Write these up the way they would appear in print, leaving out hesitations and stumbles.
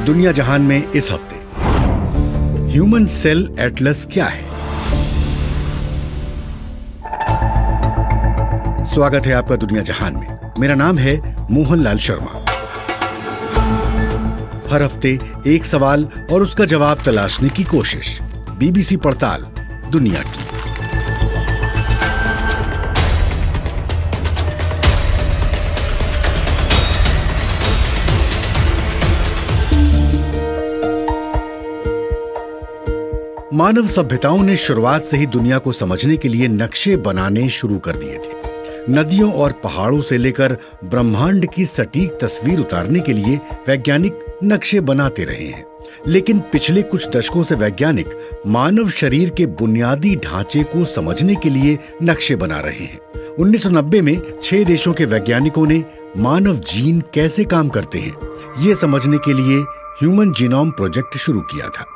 दुनिया जहान में इस हफ्ते ह्यूमन सेल एटलस क्या है। स्वागत है आपका दुनिया जहान में। मेरा नाम है मोहनलाल शर्मा। हर हफ्ते एक सवाल और उसका जवाब तलाशने की कोशिश। बीबीसी पड़ताल दुनिया की। मानव सभ्यताओं ने शुरुआत से ही दुनिया को समझने के लिए नक्शे बनाने शुरू कर दिए थे। नदियों और पहाड़ों से लेकर ब्रह्मांड की सटीक तस्वीर उतारने के लिए वैज्ञानिक नक्शे बनाते रहे हैं। लेकिन पिछले कुछ दशकों से वैज्ञानिक मानव शरीर के बुनियादी ढांचे को समझने के लिए नक्शे बना रहे हैं। 1990 में 6 देशों के वैज्ञानिकों ने मानव जीन कैसे काम करते हैं, ये समझने के लिए ह्यूमन जीनोम प्रोजेक्ट शुरू किया था।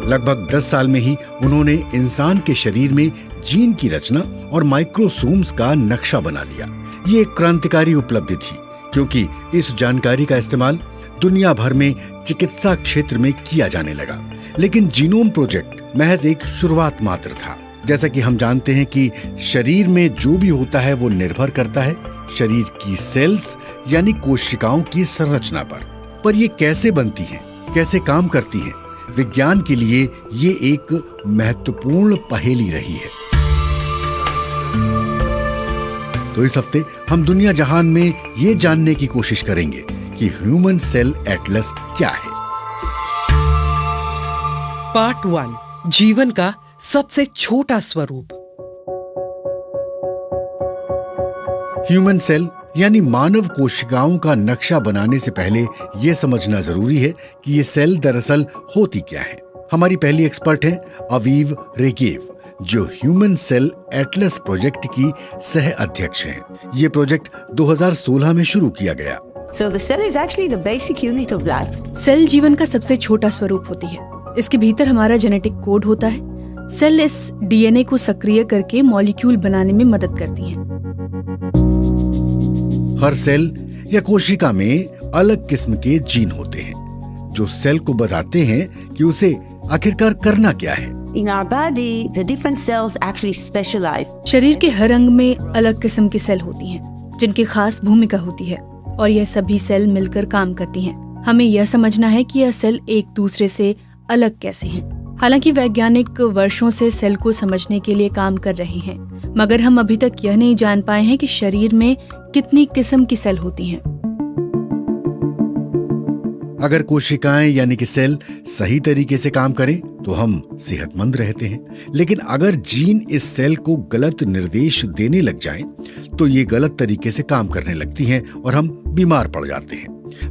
लगभग 10 साल में ही उन्होंने इंसान के शरीर में जीन की रचना और माइक्रोसोम्स का नक्शा बना लिया। ये एक क्रांतिकारी उपलब्धि थी, क्योंकि इस जानकारी का इस्तेमाल दुनिया भर में चिकित्सा क्षेत्र में किया जाने लगा। लेकिन जीनोम प्रोजेक्ट महज एक शुरुआत मात्र था। जैसा कि हम जानते हैं कि शरीर में जो भी होता है वो निर्भर करता है शरीर की सेल्स यानी कोशिकाओं की संरचना पर ये कैसे बनती हैं, कैसे काम करती हैं, विज्ञान के लिए ये एक महत्वपूर्ण पहेली रही है। तो इस हफ्ते हम दुनिया जहान में ये जानने की कोशिश करेंगे कि ह्यूमन सेल एटलस क्या है। पार्ट 1, जीवन का सबसे छोटा स्वरूप। ह्यूमन सेल यानी मानव कोशिकाओं का नक्शा बनाने से पहले यह समझना जरूरी है कि ये सेल दरअसल होती क्या है। हमारी पहली एक्सपर्ट हैं अवीव रेगेव, जो ह्यूमन सेल एटलस प्रोजेक्ट की सह अध्यक्ष हैं। ये प्रोजेक्ट 2016 में शुरू किया गया। So the cell is actually the basic unit of life. Cell जीवन का सबसे छोटा स्वरूप होती है। इसके भीतर हमारा जेनेटिक कोड होता है। सेल इस डीएनए को सक्रिय करके मॉलिक्यूल बनाने में मदद करती हैं। हर सेल या कोशिका में अलग किस्म के जीन होते हैं, जो सेल को बताते हैं कि उसे आखिरकार करना क्या है। In our body, the different cells actually specialize. शरीर के हर अंग में अलग किस्म की सेल होती हैं, जिनकी खास भूमिका होती है, और यह सभी सेल मिलकर काम करती हैं। हमें यह समझना है कि यह सेल एक दूसरे से अलग कैसे हैं। हालांकि वैज्ञानिक वर्षों से सेल को समझने के लिए काम कर रहे हैं, मगर हम अभी तक यह नहीं जान पाए हैं कि शरीर में कितनी किस्म की सेल होती हैं। अगर कोशिकाएं यानी कि सेल सही तरीके से काम करें तो हम सेहतमंद रहते हैं। लेकिन अगर जीन इस सेल को गलत निर्देश देने लग जाएं, तो ये गलत तरीके से काम करने लगती हैं और हम बीमार पड़ जाते हैं।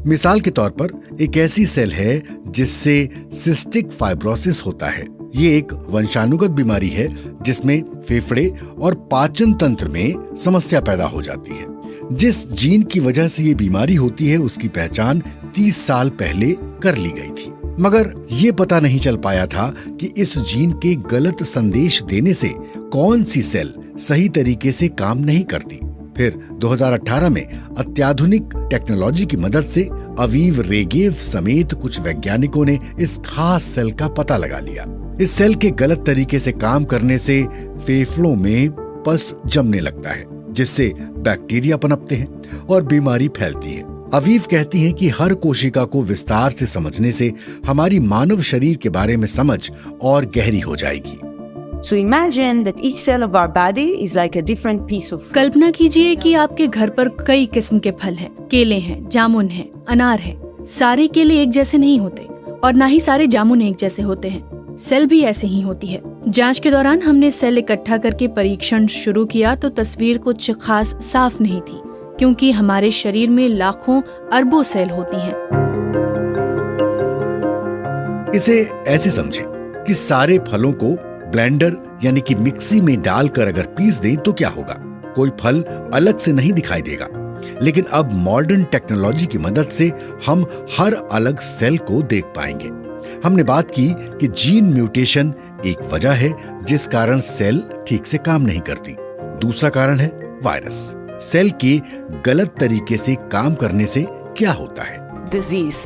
मिसाल के तौर पर एक ऐसी सेल है जिससे सिस्टिक फाइब्रोसिस होता है। ये एक वंशानुगत बीमारी है जिसमें फेफड़े और पाचन तंत्र में समस्या पैदा हो जाती है। जिस जीन की वजह से ये बीमारी होती है उसकी पहचान 30 साल पहले कर ली गई थी, मगर ये पता नहीं चल पाया था कि इस जीन के गलत संदेश देने से कौन सी सेल सही तरीके से काम नहीं करती। फिर 2018 में अत्याधुनिक टेक्नोलॉजी की मदद से अवीव रेगेव समेत कुछ वैज्ञानिकों ने इस खास सेल का पता लगा लिया। इस सेल के गलत तरीके से काम करने से फेफड़ों में पस जमने लगता है, जिससे बैक्टीरिया पनपते हैं और बीमारी फैलती है। अवीव कहती हैं कि हर कोशिका को विस्तार से समझने से हमारी मानव शरीर के बारे में समझ और गहरी हो जाएगी। So imagine that each cell of our body is like a different piece of fruit. कल्पना कीजिए कि आपके घर पर कई किस्म के फल हैं। केले हैं, जामुन हैं, अनार हैं। सारे केले एक जैसे नहीं होते और ना ही सारे जामुन एक जैसे होते हैं। सेल भी ऐसे ही होती है। जांच के दौरान हमने सेल इकट्ठा करके परीक्षण शुरू किया तो तस्वीर कुछ खास साफ नहीं थी, क्योंकि हमारे शरीर में लाखों अरबों सेल होती हैं। इसे ऐसे समझें कि सारे फलों को ब्लेंडर यानी कि मिक्सी में डालकर अगर पीस दें तो क्या होगा। कोई फल अलग से नहीं दिखाई देगा। लेकिन अब मॉडर्न टेक्नोलॉजी की मदद से हम हर अलग सेल को देख पाएंगे। हमने बात की कि जीन म्यूटेशन एक वजह है जिस कारण सेल ठीक से काम नहीं करती। दूसरा कारण है वायरस। सेल के गलत तरीके से काम करने से क्या होता है? disease.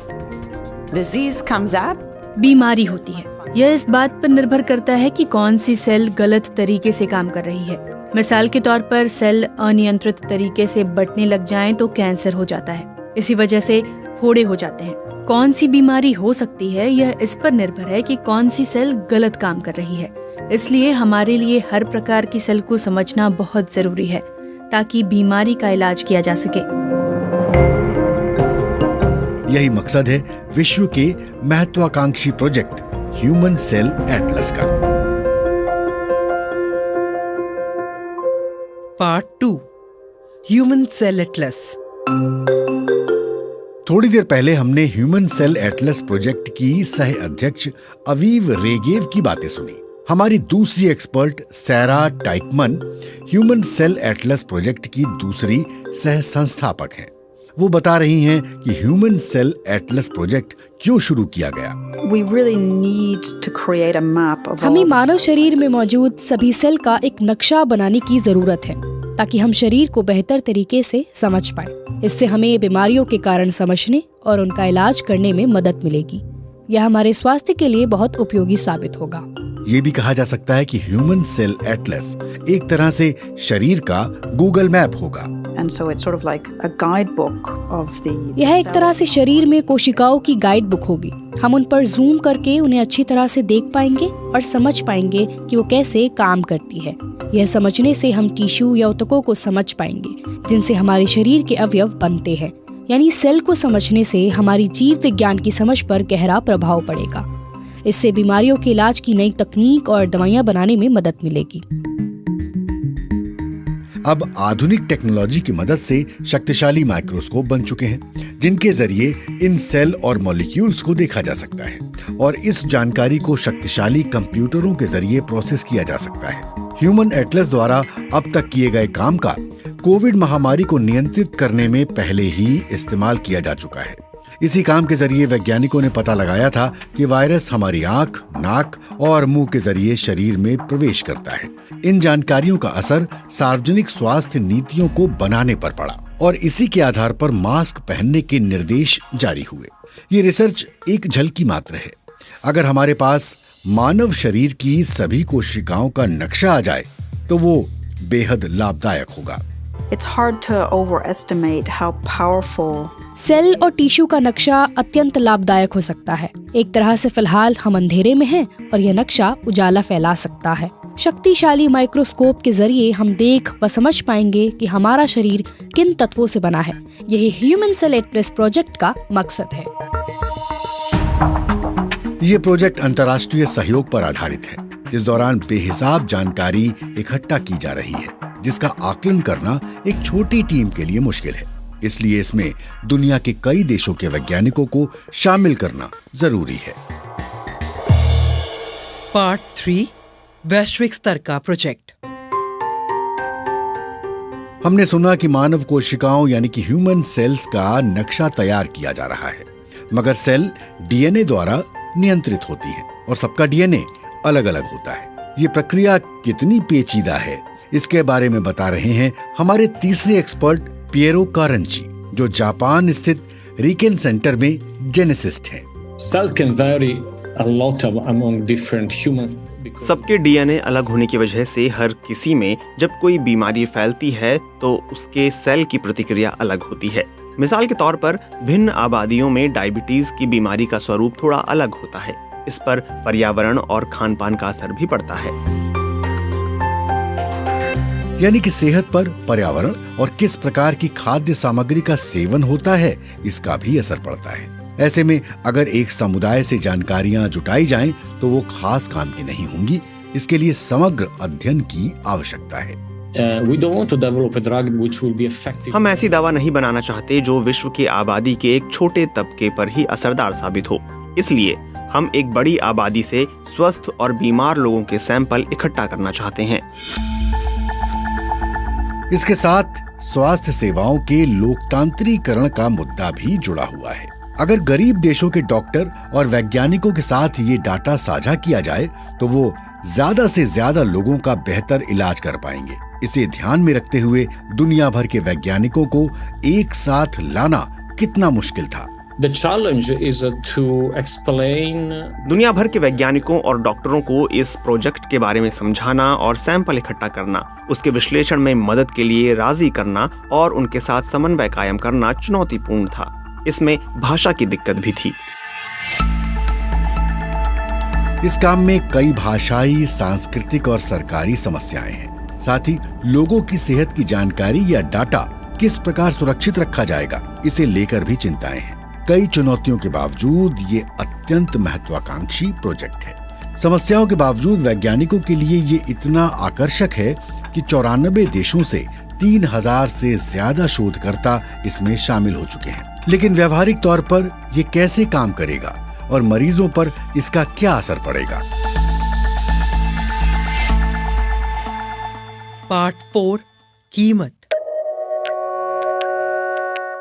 Disease comes up. बीमारी होती है। यह इस बात पर निर्भर करता है कि कौन सी सेल गलत तरीके से काम कर रही है। मिसाल के तौर पर सेल अनियंत्रित तरीके से बढ़ने लग जाएं तो कैंसर हो जाता है। इसी वजह से फोड़े हो जाते हैं। कौन सी बीमारी हो सकती है यह इस पर निर्भर है कि कौन सी सेल गलत काम कर रही है। इसलिए हमारे लिए हर प्रकार की सेल को समझना बहुत जरूरी है ताकि बीमारी का इलाज किया जा सके। यही मकसद है विश्व के महत्वाकांक्षी प्रोजेक्ट ह्यूमन सेल एटलस का। Part 2 human cell atlas. थोड़ी देर पहले हमने ह्यूमन सेल एटलस प्रोजेक्ट की सह अध्यक्ष अवीव रेगेव की बातें सुनी। हमारी दूसरी expert Sarah Teichmann human cell atlas project की दूसरी सह संस्थापक हैं। वो बता रही हैं कि ह्यूमन सेल एटलस प्रोजेक्ट क्यों शुरू किया गया। We really need to create a map of हमें all the मानव cells. शरीर में मौजूद सभी सेल का एक नक्शा बनाने की जरूरत है ताकि हम शरीर को बेहतर तरीके से समझ पाए। इससे हमें बीमारियों के कारण समझने और उनका इलाज करने में मदद मिलेगी। यह हमारे स्वास्थ्य के लिए बहुत उपयोगी साबित होगा। ये भी कहा जा सकता है कि ह्यूमन सेल एटलस एक तरह से शरीर का गूगल मैप होगा। And so it's sort of like a guidebook of the यह एक तरह cells. से शरीर में कोशिकाओं की गाइड बुक होगी। हम उन पर जूम करके उन्हें अच्छी तरह से देख पाएंगे और समझ पाएंगे कि वो कैसे काम करती है। यह समझने से हम टिश्यू या ऊतकों को समझ पाएंगे जिनसे हमारे शरीर के अवयव बनते हैं। यानी सेल को समझने से हमारी जीव विज्ञान की समझ पर गहरा प्रभाव पड़ेगा। इससे बीमारियों के इलाज की नई तकनीक और दवाइयां बनाने में मदद मिलेगी। अब आधुनिक टेक्नोलॉजी की मदद से शक्तिशाली माइक्रोस्कोप बन चुके हैं जिनके जरिए इन सेल और मॉलिक्यूल्स को देखा जा सकता है और इस जानकारी को शक्तिशाली कंप्यूटरों के जरिए प्रोसेस किया जा सकता है। ह्यूमन एटलस द्वारा अब तक किए गए काम का कोविड महामारी को नियंत्रित करने में पहले ही इस्तेमाल किया जा चुका है। इसी काम के जरिए वैज्ञानिकों ने पता लगाया था कि वायरस हमारी आंख, नाक और मुंह के जरिए शरीर में प्रवेश करता है। इन जानकारियों का असर सार्वजनिक स्वास्थ्य नीतियों को बनाने पर पड़ा और इसी के आधार पर मास्क पहनने के निर्देश जारी हुए। ये रिसर्च एक झलकी मात्र है। अगर हमारे पास मानव शरीर की सभी कोशिकाओं का नक्शा आ जाए तो वो बेहद लाभदायक होगा। It's hard to overestimate how powerful cell और टिश्यू का नक्शा अत्यंत लाभदायक हो सकता है। एक तरह से फिलहाल हम अंधेरे में हैं और यह नक्शा उजाला फैला सकता है। शक्तिशाली माइक्रोस्कोप के जरिए हम देख व समझ पाएंगे कि हमारा शरीर किन तत्वों से बना है। यही ह्यूमन सेल एटलस प्रोजेक्ट का मकसद है। ये प्रोजेक्ट अंतर्राष्ट्रीय सहयोग पर आधारित है। इस दौरान बेहिसाब जानकारी इकट्ठा की जा रही है जिसका आकलन करना एक छोटी टीम के लिए मुश्किल है। इसलिए इसमें दुनिया के कई देशों के वैज्ञानिकों को शामिल करना जरूरी है। पार्ट 3 वैश्विक स्तर का प्रोजेक्ट। हमने सुना कि मानव कोशिकाओं यानी कि ह्यूमन सेल्स का नक्शा तैयार किया जा रहा है, मगर सेल डीएनए द्वारा नियंत्रित होती है और सबका डीएनए अलग अलग होता है। ये प्रक्रिया कितनी पेचीदा है इसके बारे में बता रहे हैं हमारे तीसरे एक्सपर्ट पिएरो कारंची, जो जापान स्थित रिकेन सेंटर में जेनेसिस्ट हैं। Cells can vary a lot among different humans. सबके डीएनए अलग होने की वजह से हर किसी में जब कोई बीमारी फैलती है तो उसके सेल की प्रतिक्रिया अलग होती है। मिसाल के तौर पर भिन्न आबादियों में डायबिटीज की बीमारी का स्वरूप थोड़ा अलग होता है। इस पर पर्यावरण और खान-पान का असर भी पड़ता है। यानी कि सेहत पर पर्यावरण और किस प्रकार की खाद्य सामग्री का सेवन होता है इसका भी असर पड़ता है। ऐसे में अगर एक समुदाय से जानकारियां जुटाई जाएं तो वो खास काम की नहीं होंगी। इसके लिए समग्र अध्ययन की आवश्यकता है। We don't want to develop a drug which will be effective. हम ऐसी दवा नहीं बनाना चाहते जो विश्व की आबादी के एक छोटे तबके पर ही असरदार साबित हो। इसलिए हम एक बड़ी आबादी से स्वस्थ और बीमार लोगों के सैंपल इकट्ठा करना चाहते हैं। इसके साथ स्वास्थ्य सेवाओं के लोकतांत्रिकरण का मुद्दा भी जुड़ा हुआ है। अगर गरीब देशों के डॉक्टर और वैज्ञानिकों के साथ ये डाटा साझा किया जाए तो वो ज्यादा से ज्यादा लोगों का बेहतर इलाज कर पाएंगे। इसे ध्यान में रखते हुए दुनिया भर के वैज्ञानिकों को एक साथ लाना कितना मुश्किल था। The challenge is to explain दुनिया भर के वैज्ञानिकों और डॉक्टरों को इस प्रोजेक्ट के बारे में समझाना और सैंपल इकट्ठा करना, उसके विश्लेषण में मदद के लिए राजी करना और उनके साथ समन्वय कायम करना चुनौतीपूर्ण था। इसमें भाषा की दिक्कत भी थी। इस काम में कई भाषाई, सांस्कृतिक और सरकारी समस्याएं हैं। साथ ही लोगों की सेहत की जानकारी या डाटा किस प्रकार सुरक्षित रखा जाएगा, इसे लेकर भी चिंताएं हैं। कई चुनौतियों के बावजूद ये अत्यंत महत्वाकांक्षी प्रोजेक्ट है। समस्याओं के बावजूद वैज्ञानिकों के लिए ये इतना आकर्षक है कि 94 देशों से 3000 से ज्यादा शोधकर्ता इसमें शामिल हो चुके हैं। लेकिन व्यवहारिक तौर पर ये कैसे काम करेगा और मरीजों पर इसका क्या असर पड़ेगा? पार्ट 4 कीमत।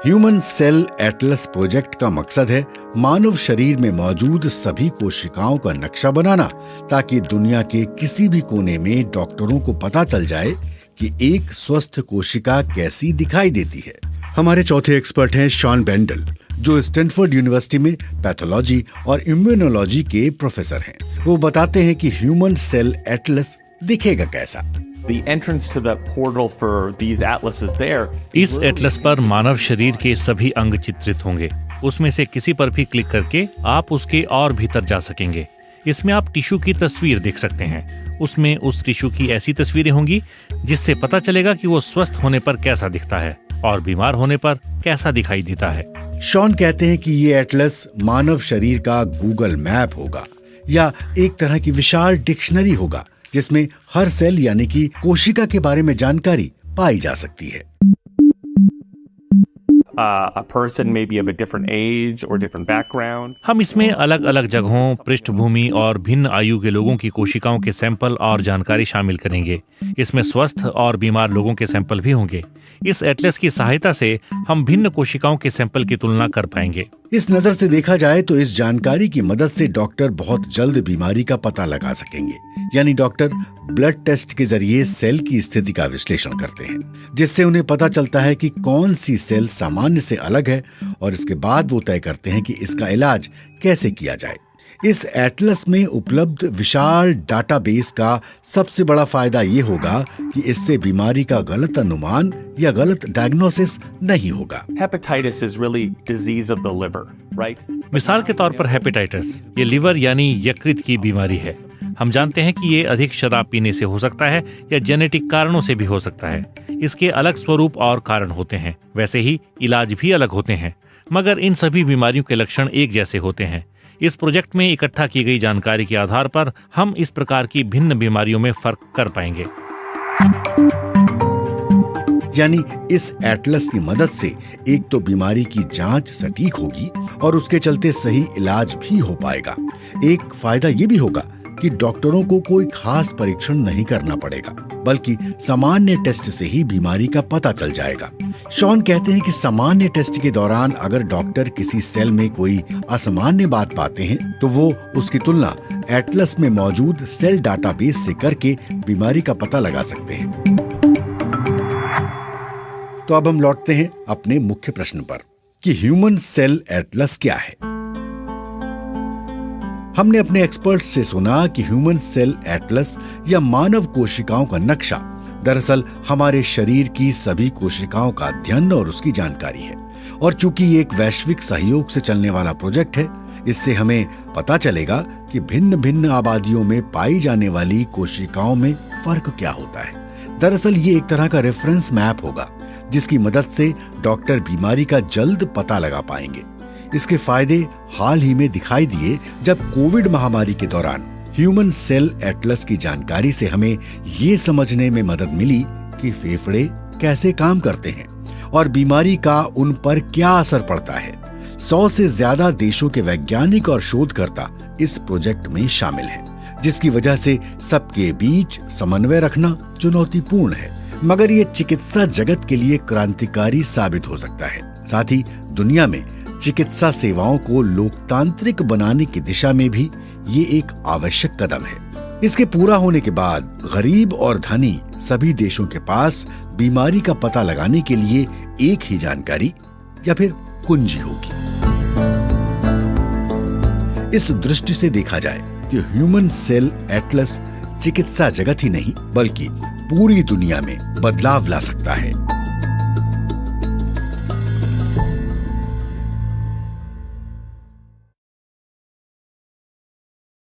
ह्यूमन सेल एटलस प्रोजेक्ट का मकसद है मानव शरीर में मौजूद सभी कोशिकाओं का नक्शा बनाना, ताकि दुनिया के किसी भी कोने में डॉक्टरों को पता चल जाए कि एक स्वस्थ कोशिका कैसी दिखाई देती है। हमारे चौथे एक्सपर्ट हैं शॉन बेंडल, जो स्टैनफोर्ड यूनिवर्सिटी में पैथोलॉजी और इम्यूनोलॉजी के प्रोफेसर हैं। वो बताते हैं कि ह्यूमन सेल एटलस दिखेगा कैसा। The entrance to the portal for these atlases there. इस एटलस पर मानव शरीर के सभी अंग चित्रित होंगे। उसमें से किसी पर भी क्लिक करके आप उसके और भीतर जा सकेंगे। इसमें आप टिश्यू की तस्वीर देख सकते हैं। उसमें उस टिश्यू की ऐसी तस्वीरें होंगी जिससे पता चलेगा कि वो स्वस्थ होने पर कैसा दिखता है और बीमार होने पर कैसा दिखाई देता है। शॉन कहते हैं कि ये एटलस मानव शरीर का गूगल मैप होगा या एक तरह की विशाल डिक्शनरी होगा, जिसमें हर सेल यानी कि कोशिका के बारे में जानकारी पाई जा सकती है। A person may be of a different age or different background. हम इसमें अलग अलग जगहों, पृष्ठभूमि और भिन्न आयु के लोगों की कोशिकाओं के सैंपल और जानकारी शामिल करेंगे। इसमें स्वस्थ और बीमार लोगों के सैंपल भी होंगे। इस एटलस की सहायता से हम भिन्न कोशिकाओं के सैंपल की तुलना कर पाएंगे। इस नजर से देखा जाए तो इस जानकारी की मदद से डॉक्टर बहुत जल्द बीमारी का पता लगा सकेंगे। यानी डॉक्टर ब्लड टेस्ट के जरिए सेल की स्थिति का विश्लेषण करते हैं, जिससे उन्हें पता चलता है कि कौन सी सेल सामान्य से अलग है, और इसके बाद वो तय करते हैं कि इसका इलाज कैसे किया जाए। इस एटलस में उपलब्ध विशाल डाटाबेस का सबसे बड़ा फायदा ये होगा कि इससे बीमारी का गलत अनुमान या गलत डायग्नोसिस नहीं होगा। Hepatitis is really disease of the liver, right? मिसाल के तौर पर हेपेटाइटिस, ये लिवर यानी यकृत की बीमारी है। हम जानते हैं कि ये अधिक शराब पीने से हो सकता है या जेनेटिक कारणों से भी हो सकता है। इसके अलग स्वरूप और कारण होते हैं। वैसे ही इलाज भी अलग होते हैं, मगर इन सभी बीमारियों के लक्षण एक जैसे होते हैं। इस प्रोजेक्ट में इकट्ठा की गई जानकारी के आधार पर हम इस प्रकार की भिन्न बीमारियों में फर्क कर पाएंगे। यानी इस एटलस की मदद से एक तो बीमारी की जांच सटीक होगी और उसके चलते सही इलाज भी हो पाएगा। एक फायदा ये भी होगा कि डॉक्टरों को कोई खास परीक्षण नहीं करना पड़ेगा, बल्कि सामान्य टेस्ट से ही बीमारी का पता चल जाएगा। शॉन कहते हैं कि सामान्य टेस्ट के दौरान अगर डॉक्टर किसी सेल में कोई असामान्य बात पाते हैं, तो वो उसकी तुलना एटलस में मौजूद सेल डाटाबेस से करके बीमारी का पता लगा सकते हैं। तो अब हम लौटते हैं अपने मुख्य प्रश्न पर कि ह्यूमन सेल एटलस क्या है। हमने अपने एक्सपर्ट से सुना कि ह्यूमन सेल एटलस या मानव कोशिकाओं का नक्शा दरअसल हमारे शरीर की सभी कोशिकाओं का अध्ययन और उसकी जानकारी है। और चूंकि ये एक वैश्विक सहयोग से चलने वाला प्रोजेक्ट है, इससे हमें पता चलेगा कि भिन्न भिन्न आबादियों में पाई जाने वाली कोशिकाओं में फर्क क्या होता है। दरअसल ये एक तरह का रेफरेंस मैप होगा, जिसकी मदद से डॉक्टर बीमारी का जल्द पता लगा पाएंगे। इसके फायदे हाल ही में दिखाई दिए जब कोविड महामारी के दौरान ह्यूमन सेल एटलस की जानकारी से हमें ये समझने में मदद मिली कि फेफड़े कैसे काम करते हैं और बीमारी का उन पर क्या असर पड़ता है। 100 से ज्यादा देशों के वैज्ञानिक और शोधकर्ता इस प्रोजेक्ट में शामिल हैं, जिसकी वजह से सबके बीच समन्वय रखना चुनौतीपूर्ण है, मगर ये चिकित्सा जगत के लिए क्रांतिकारी साबित हो सकता है। साथ ही दुनिया में चिकित्सा सेवाओं को लोकतांत्रिक बनाने की दिशा में भी ये एक आवश्यक कदम है। इसके पूरा होने के बाद गरीब और धनी सभी देशों के पास बीमारी का पता लगाने के लिए एक ही जानकारी या फिर कुंजी होगी। इस दृष्टि से देखा जाए कि ह्यूमन सेल एटलस चिकित्सा जगत ही नहीं बल्कि पूरी दुनिया में बदलाव ला सकता है।